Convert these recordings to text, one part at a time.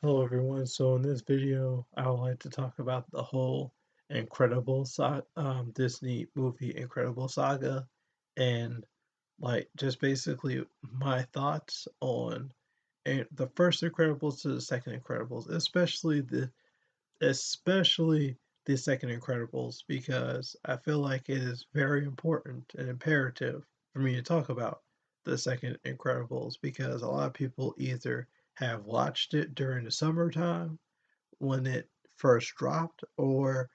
Hello everyone. So in this video, I would like to talk about the whole Disney movie Incredible Saga, and like just basically my thoughts on the first Incredibles to the second Incredibles, especially the second Incredibles, because I feel like it is very important and imperative for me to talk about the second Incredibles because a lot of people either have watched it during the summertime when it first dropped, or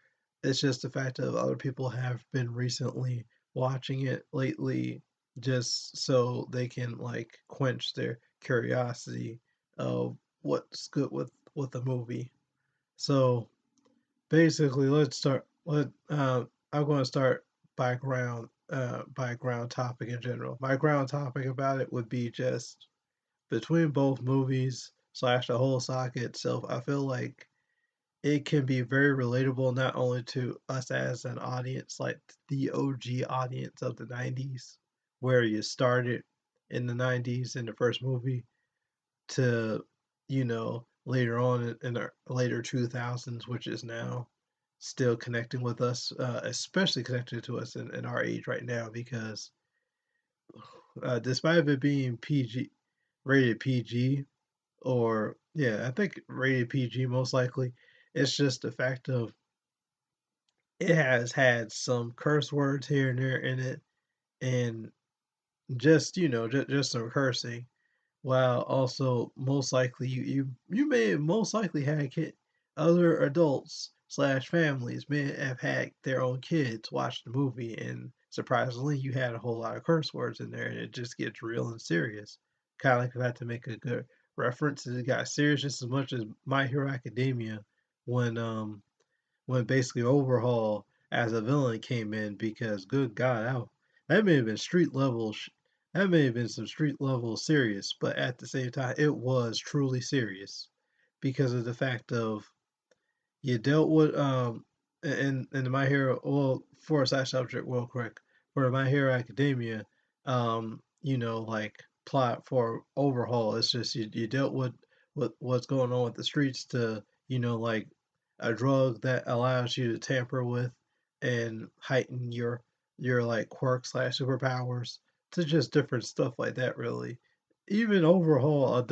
it's just the fact that other people have been recently watching it lately just so they can like quench their curiosity of what's good with the movie. So basically, let's start. I'm going to start by ground topic in general. My ground topic about it would be just between both movies slash the whole saga itself. I feel like it can be very relatable not only to us as an audience, like the OG audience of the '90s, where you started in the '90s in the first movie, to later on in the later 2000s, which is now still connecting with us, especially connected to us in our age right now, because despite it being PG, rated PG, or yeah, I think rated PG most likely, it's just the fact of it has had some curse words here and there in it, and just just some cursing, while also most likely you may have most likely had other adults slash families may have had their own kids watch the movie, and surprisingly you had a whole lot of curse words in there, and it just gets real and serious. Kind of like if I had to make a good reference, it got serious just as much as My Hero Academia when basically Overhaul as a villain came in, because good God, that may have been street level. That may have been some street level serious, but at the same time, it was truly serious because of the fact of you dealt with in My Hero. Well, for a side subject, real quick, for My Hero Academia, like plot for Overhaul. It's just you dealt with what's going on with the streets to like a drug that allows you to tamper with and heighten your like quirk slash superpowers, to just different stuff like that. Really, even Overhaul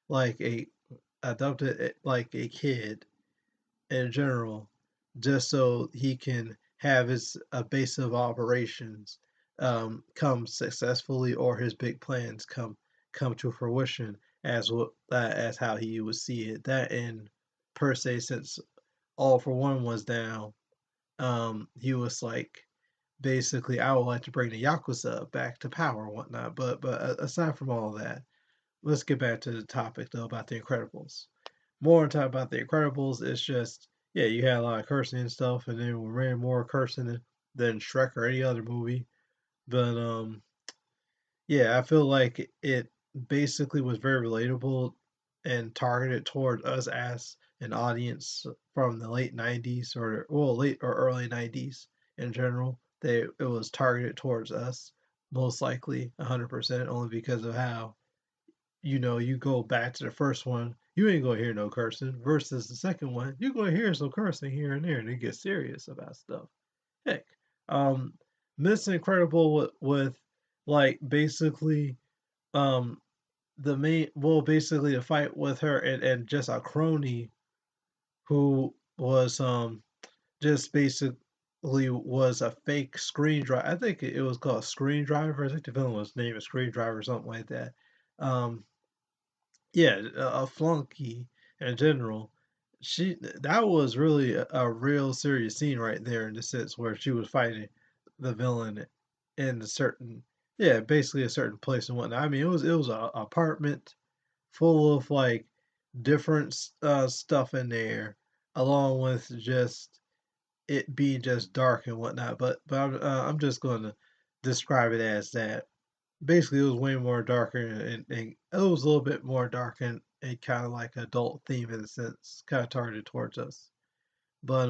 like a adopted it like a kid in general, just so he can have his base of operations come successfully, or his big plans come to fruition, as how he would see it. That, and per se, since All for One was down, he was like, basically, I would like to bring the Yakuza back to power and whatnot. But aside from all that, let's get back to the topic though about the Incredibles. More on top about the Incredibles, it's just, yeah, you had a lot of cursing and stuff, and then we ran more cursing than Shrek or any other movie. But yeah, I feel like it basically was very relatable and targeted toward us as an audience from the late '90s, or well, late or early '90s in general. It was targeted towards us, most likely 100%, only because of how you go back to the first one, you ain't gonna hear no cursing. Versus the second one, you're gonna hear some cursing here and there, and they get serious about stuff. Heck, um, Miss Incredible with like basically um basically the fight with her and just a crony who was just basically was a fake screen driver. I think it was called Screen Driver. I think the villain was named Screen Driver or something like that. Um, yeah, a flunky in general. That was really a real serious scene right there, in the sense where she was fighting the villain in a certain, yeah, basically a certain place and whatnot. I mean, it was a apartment full of like different stuff in there, along with just it being just dark and whatnot. But I'm just going to describe it as that. Basically, it was way more darker, and it was a little bit more dark, and kind of like adult theme in a sense, kind of targeted towards us. But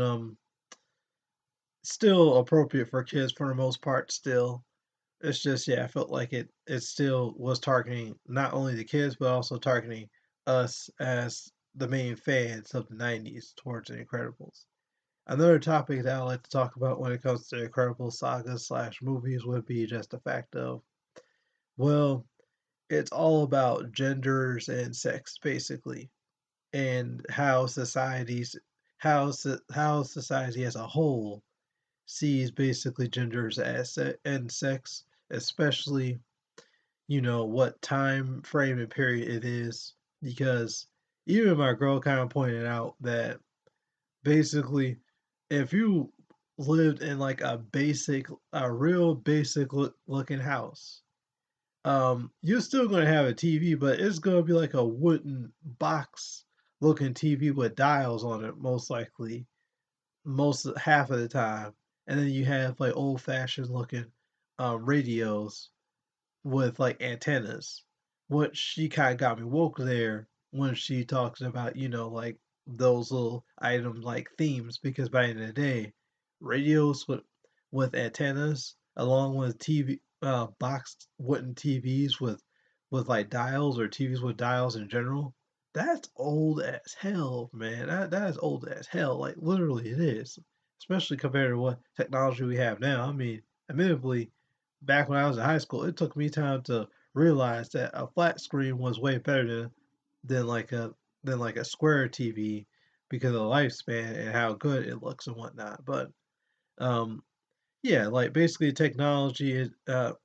still appropriate for kids for the most part. Still, it's just, yeah, I felt like it still was targeting not only the kids but also targeting us as the main fans of the '90s towards The Incredibles. Another topic that I like to talk about when it comes to Incredible sagas slash movies would be just the fact of, well, it's all about genders and sex basically, and how society as a whole sees basically genders as and sex, especially what time frame and period it is, because even my girl kind of pointed out that basically if you lived in like a real basic looking house, you're still gonna have a TV, but it's gonna be like a wooden box looking TV with dials on it, most likely, most half of the time. And then you have like old fashioned looking radios with like antennas. What she kind of got me woke there when she talks about, like those little items like themes, because back in the day, radios with antennas along with TV boxed wooden TVs with like dials or TVs with dials in general. That's old as hell, man. That is old as hell. Like literally it is. Especially compared to what technology we have now. I mean, admittedly, back when I was in high school, it took me time to realize that a flat screen was way better than like a than like a square TV because of the lifespan and how good it looks and whatnot. But um, yeah, like basically technology is,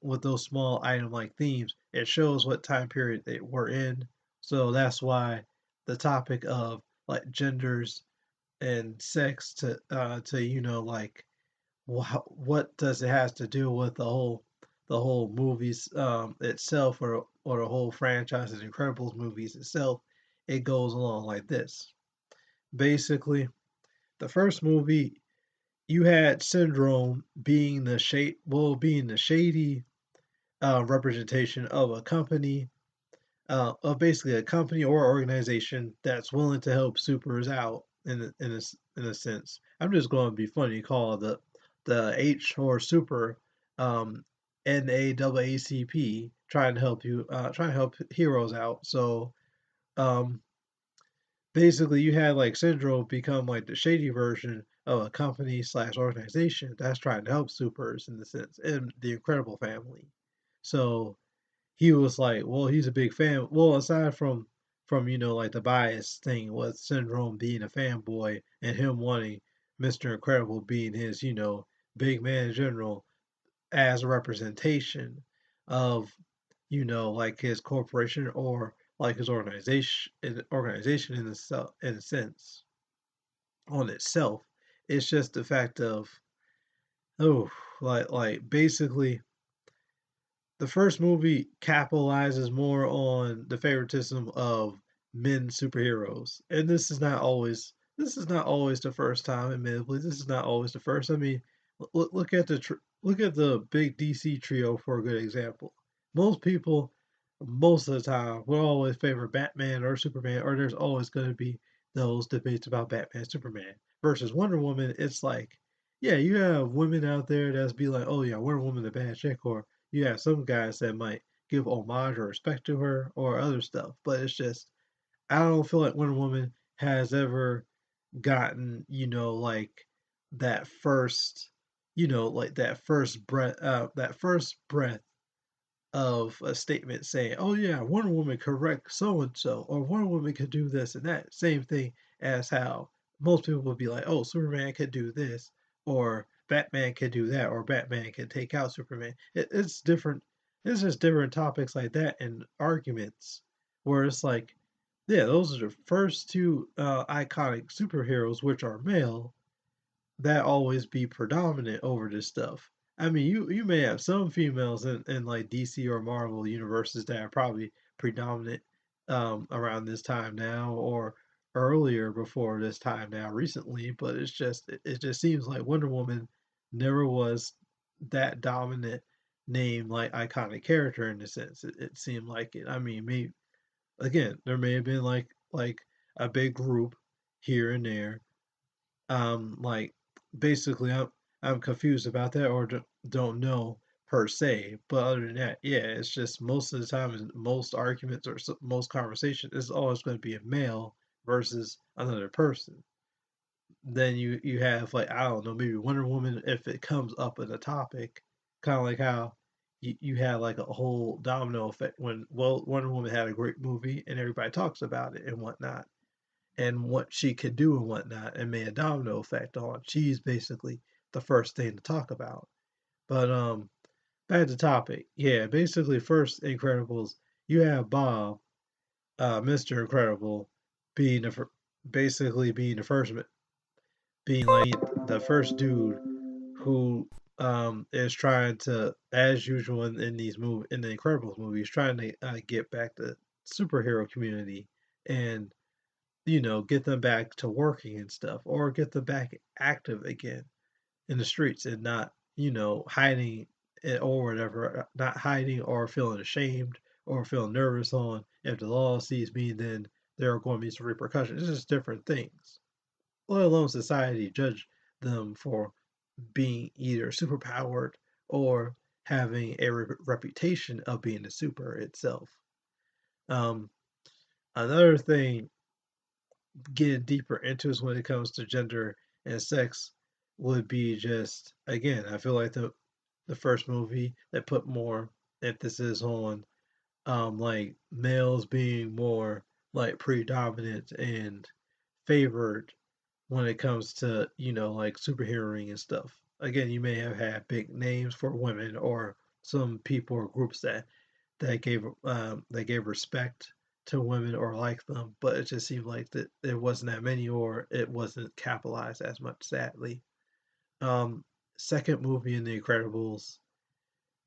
with those small item like themes, it shows what time period they were in. So that's why the topic of like genders and sex to like what does it has to do with the whole movies itself, or the whole franchise of Incredibles movies itself. It goes along like this. Basically, the first movie, you had Syndrome being the shady representation of a company, of basically a company or organization that's willing to help supers out in a sense. I'm just going to be funny, call the H or super, um, NAACP, trying to help heroes out. So um, basically, you had like Syndrome become like the shady version of a company slash organization that's trying to help supers in the sense, in the Incredible family. So he was like, well, he's a big fan. Well, aside from like the bias thing with Syndrome being a fanboy and him wanting Mr. Incredible being his big man in general as a representation of like his corporation or like his organization in a sense on itself. It's just the fact of, oh, like basically the first movie capitalizes more on the favoritism of men superheroes, and this is not always the first time. Admittedly, this is not always the first. I mean, look at the big DC trio for a good example. Most people, most of the time, will always favor Batman or Superman, or there's always going to be those debates about Batman, Superman versus Wonder Woman. It's like, yeah, you have women out there that's be like, oh yeah, Wonder Woman the bad chick, or you have some guys that might give homage or respect to her or other stuff, but it's just I don't feel like Wonder Woman has ever gotten, like that first, like that first breath of a statement saying, "Oh yeah, Wonder Woman correct so and so," or Wonder Woman could do this and that. Same thing as how most people would be like, "Oh, Superman could do this," or Batman could do that, or Batman can take out Superman. It's different. It's just different topics like that and arguments where it's like, yeah, those are the first two iconic superheroes, which are male, that always be predominant over this stuff. I mean, you may have some females in like DC or Marvel universes that are probably predominant around this time now or earlier before this time now recently, but it just seems like Wonder Woman never was that dominant name like iconic character in a sense. It seemed like it. I mean, maybe again, there may have been like a big group here and there, like basically I'm confused about that or don't know per se, but other than that, yeah, it's just most of the time in most arguments or most conversations it's always going to be a male versus another person. Then you have like I don't know maybe Wonder Woman if it comes up in a topic, kind of like how you had like a whole domino effect when Wonder Woman had a great movie and everybody talks about it and whatnot and what she could do and whatnot and made a domino effect on. She's basically the first thing to talk about. But back to topic. Yeah, basically first Incredibles, you have Bob, Mr. Incredible, being basically being the first being like the first dude who is trying to, as usual in these in the Incredibles movies, trying to get back the superhero community and get them back to working and stuff, or get them back active again in the streets and not hiding or whatever, not hiding or feeling ashamed or feeling nervous on if the law sees me, then there are going to be some repercussions. It's just different things, let alone society judge them for being either superpowered or having a reputation of being a super itself. Um, Another thing, getting deeper into is when it comes to gender and sex, would be just again, I feel like the first movie that put more emphasis on like males being more like predominant and favored when it comes to like superheroing and stuff. Again, you may have had big names for women or some people or groups that gave respect to women or like them, but it just seemed like that there wasn't that many or it wasn't capitalized as much. Sadly, um, second movie in The Incredibles.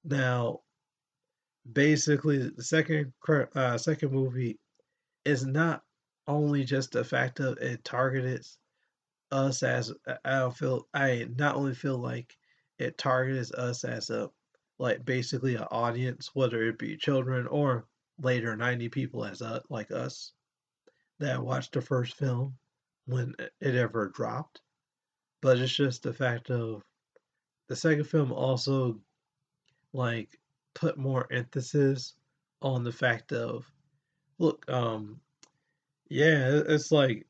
Now, basically, the second movie is not only just the fact of it targeted us as I don't feel I not only feel like it targets us as a like basically an audience, whether it be children or later 90 people as like us that watched the first film when it ever dropped, but it's just the fact of the second film also like put more emphasis on the fact of look yeah it's like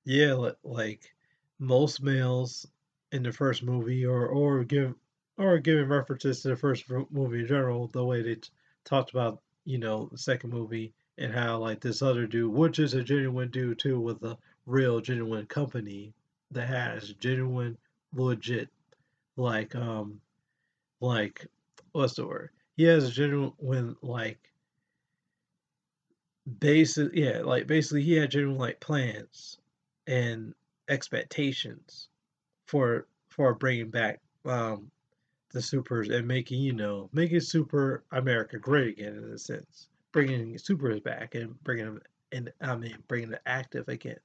yeah, like most males in the first movie, or giving references to the first movie in general, the way they talked about the second movie and how like this other dude, which is a genuine dude too, with a real genuine company that has genuine, legit like like what's the word? He has a genuine like basically he had genuine like plans and expectations for bringing back the supers and making making super America great again in a sense, bringing supers back and bringing them and I mean bringing the active again.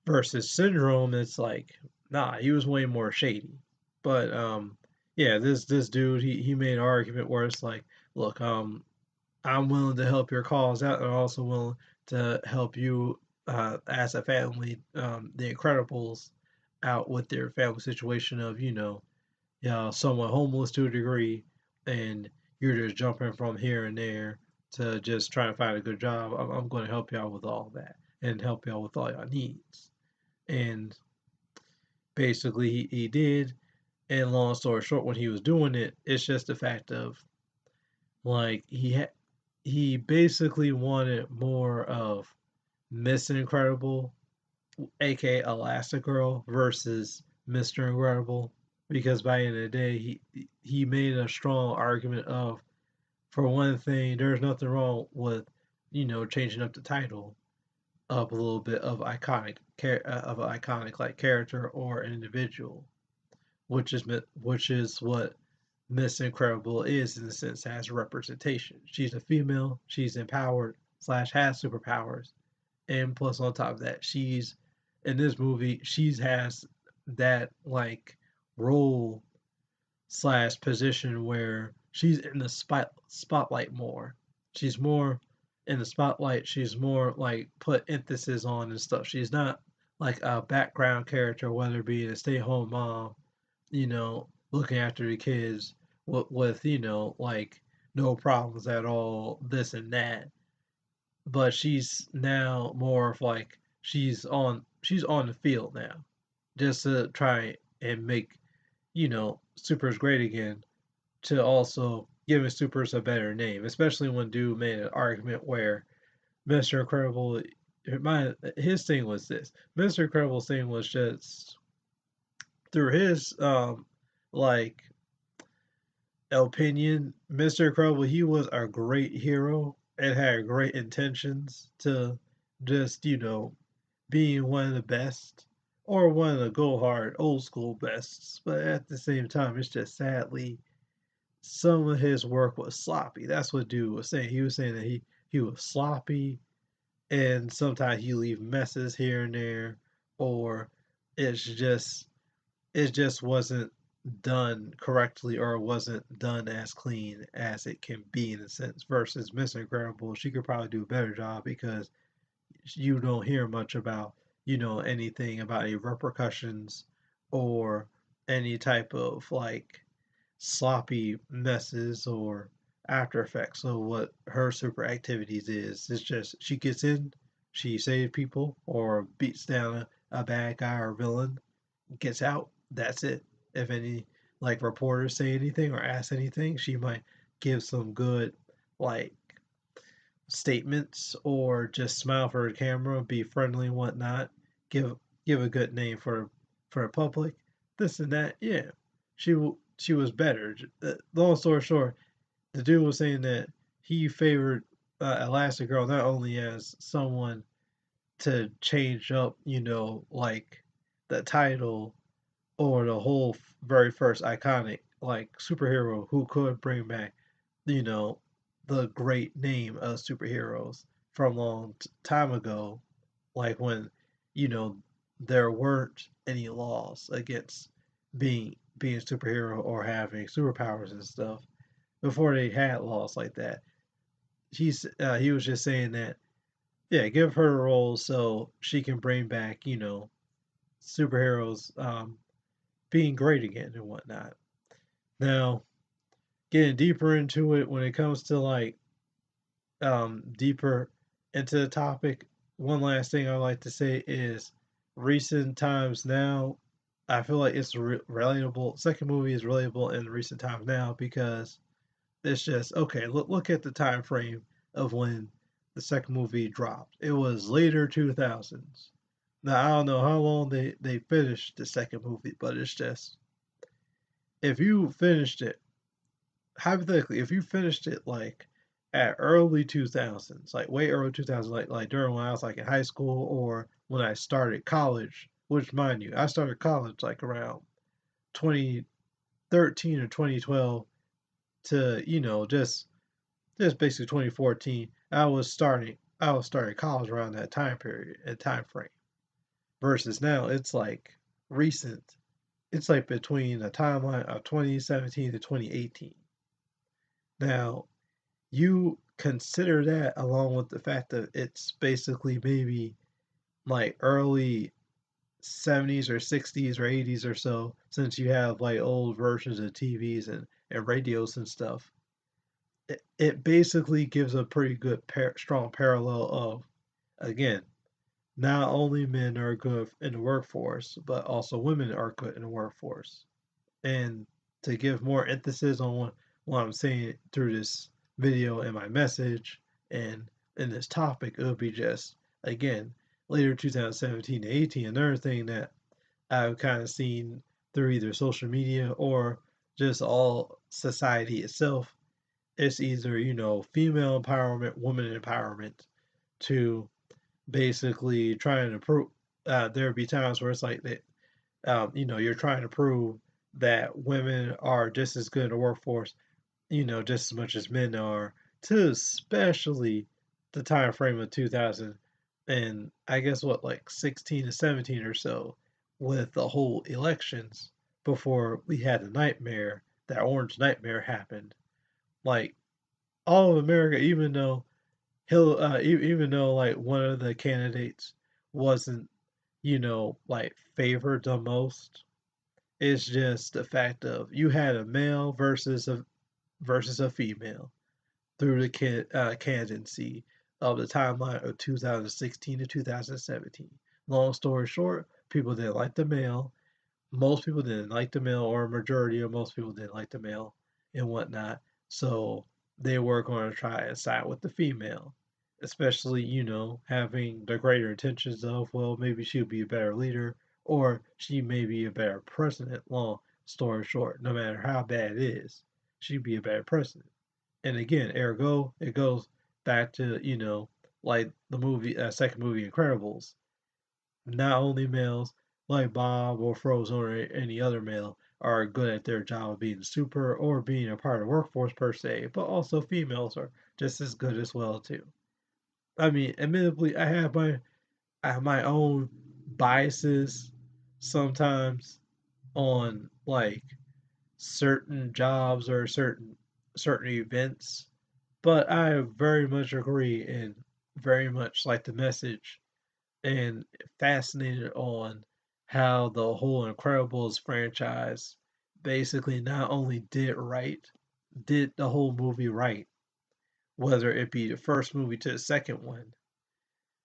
Versus Syndrome, it's like nah, he was way more shady. But yeah, this dude he made an argument where it's like, look, I'm willing to help your cause out, and also willing to help you as a family, the Incredibles, out with their family situation of somewhat homeless to a degree, and you're just jumping from here and there to just trying to find a good job. I'm going to help you out with all that and help you out with all your needs. And basically, he did. And long story short, when he was doing it, it's just the fact of like he basically wanted more of Miss Incredible, aka Elastigirl, versus Mr. Incredible, because by the end of the day, he made a strong argument of, for one thing, there's nothing wrong with changing up the title up a little bit of of an iconic like character or an individual, which is what Miss Incredible is in the sense as representation. She's a female, she's empowered slash has superpowers, and plus on top of that, she's in this movie, she's has that like role slash position where she's in the spotlight more. She's more in the spotlight. She's more like put emphasis on and stuff. She's not like a background character, whether it be a stay-at-home mom, looking after the kids with like no problems at all, this and that. but she's now more of like she's on the field now, just to try and make supers great again, to also giving supers a better name, especially when dude made an argument where Mr. Incredible, his thing was this. Mr. Incredible's thing was just through his like opinion, Mr. Incredible, he was a great hero and had great intentions to just, being one of the best or one of the go hard old school bests. But at the same time, it's just sadly some of his work was sloppy. That's what dude was saying. He was saying that he was sloppy, and sometimes he leave messes here and there, or it's just it just wasn't done correctly, or wasn't done as clean as it can be in a sense. Versus Miss Incredible, she could probably do a better job because you don't hear much about anything about any repercussions or any type of like sloppy messes or after effects of what her super activities is. It's just she gets in, she saves people or beats down a bad guy or villain, gets out. That's it. If any like reporters say anything or ask anything, she might give some good like statements or just smile for the camera, be friendly and whatnot, give give a good name for the public, this and that. Yeah, she was better. Long story short, the dude was saying that he favored Elastigirl not only as someone to change up, like the title or the whole very first iconic like superhero who could bring back you know, the great name of superheroes from a long time ago, like when, you know, there weren't any laws against being a superhero or having superpowers and stuff before they had laws like that. He was just saying that yeah, give her a role so she can bring back superheroes being great again and whatnot. Now, getting deeper into it when it comes to like deeper into the topic, one last thing I'd like to say is recent times now. I feel like it's relatable. Second movie is relatable in recent times now because it's just okay. Look at the time frame of when the second movie dropped. It was later 2000s. Now I don't know how long they finished the second movie, but it's just if you finished it hypothetically, if you finished it like at early 2000s, like way early 2000s, like during when I was like in high school or when I started college, which mind you, I started college like around 2013 or 2012 to just basically 2014. I was starting college around that time period and time frame. Versus now, it's like recent. It's like between a timeline of 2017 to 2018. Now, you consider that along with the fact that it's basically maybe like early 70s or 60s or 80s or so, since you have like old versions of TVs and radios and stuff. It basically gives a pretty good strong parallel of, again, not only men are good in the workforce, but also women are good in the workforce. And to give more emphasis on what I'm saying through this video and my message and in this topic, it would be just again later 2017 to 18. Another thing that I've kind of seen through either social media or just all society itself, it's either female empowerment, woman empowerment, to basically trying to prove. There would be times where it's like that you're trying to prove that women are just as good in the workforce, just as much as men are, to especially the time frame of 2000 and I guess what, like 16 to 17 or so, with the whole elections before we had the nightmare, that orange nightmare happened. Like all of America, even though like one of the candidates wasn't, like favored the most, it's just the fact of you had a male versus a female through the candidacy. of the timeline of 2016 to 2017. Long story short, people didn't like the male. Most people didn't like the male, or a majority of most people didn't like the male and whatnot. So they were going to try and side with the female, especially, having the greater intentions of, well, maybe she would be a better leader, or she may be a better president. Long story short, no matter how bad it is, she'd be a better president. And again, ergo, it goes back to, like the movie, second movie, Incredibles. Not only males like Bob or Frozen or any other male are good at their job of being super or being a part of the workforce per se, but also females are just as good as well too. I mean, admittedly, I have my own biases sometimes on like certain jobs or certain events, but I very much agree and very much like the message and fascinated on how the whole Incredibles franchise basically not only did the whole movie right, whether it be the first movie to the second one,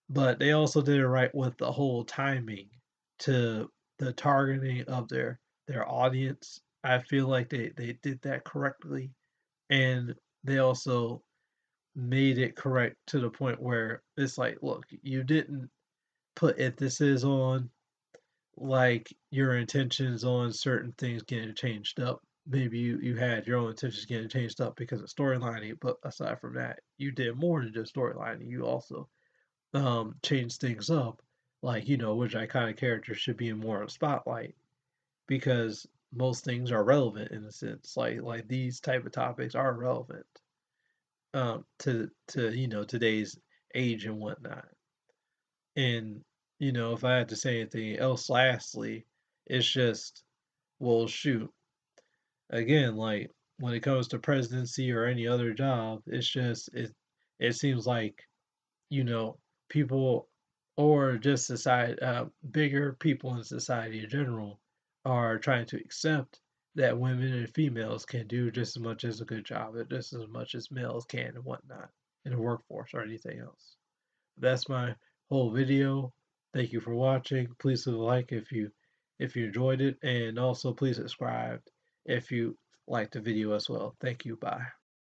but they also did it right with the whole timing to the targeting of their audience. I feel like they did that correctly, and they also made it correct to the point where it's like, look, you didn't put emphasis on like your intentions on certain things getting changed up. Maybe you had your own intentions getting changed up because of storylining, but aside from that, you did more than just storylining. You also changed things up, like which iconic character should be in more of the spotlight because most things are relevant in a sense. Like these type of topics are relevant to today's age and whatnot. And if I had to say anything else lastly, it's just, well, shoot. Again, like when it comes to presidency or any other job, it seems like, you know, people or just society bigger people in society in general are trying to accept that women and females can do just as much as a good job, and just as much as males can and whatnot in the workforce or anything else. That's my whole video. Thank you for watching. Please leave a like if you enjoyed it, and also please subscribe if you liked the video as well. Thank you. Bye.